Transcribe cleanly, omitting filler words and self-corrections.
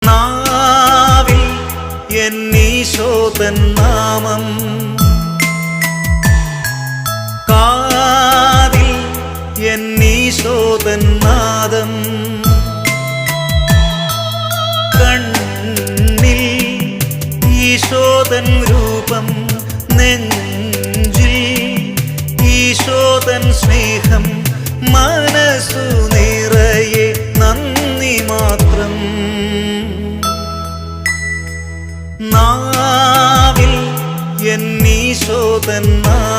നാവിൽ എന്നീശോതൻ നാമം, കാതിൽ എന്നീശോതൻ നാദം, കണ്ണിൽ ഈശോതൻ രൂപം, നെഞ്ചിൽ ഈശോതൻ സ്നേഹം, മനസ്സു നിറയെ നന്ദി മാത്രം. നാവിൽ എന്നീശോതൻ നാമം,